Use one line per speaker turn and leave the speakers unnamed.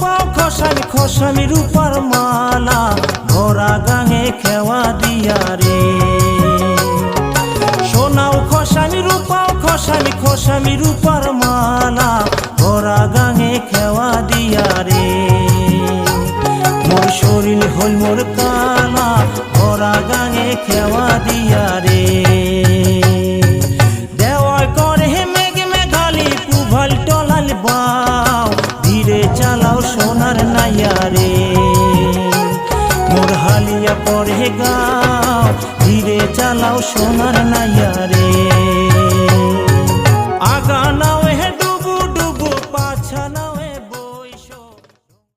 রূপাও খসামি খসামি রূপার মালা ভরা গাঙে খেওয়া দিয়া রে। সোনাও খসামি রূপাও খসামি খসামি রূপার মালা ভরা গাঙে খেওয়া দিয়া রে। মোর শরীর হল মোর কালা ভরা গাঙে খেওয়া দিয়া রে। দেওয়ার করে মেঘ মেঘালি কুভাল টলাল বাও ধীরে চালাও সোনার নাইয়া রে। মোর হালিয়া পরে গাও ধীরে চালাও সোনার নাইয়া রে।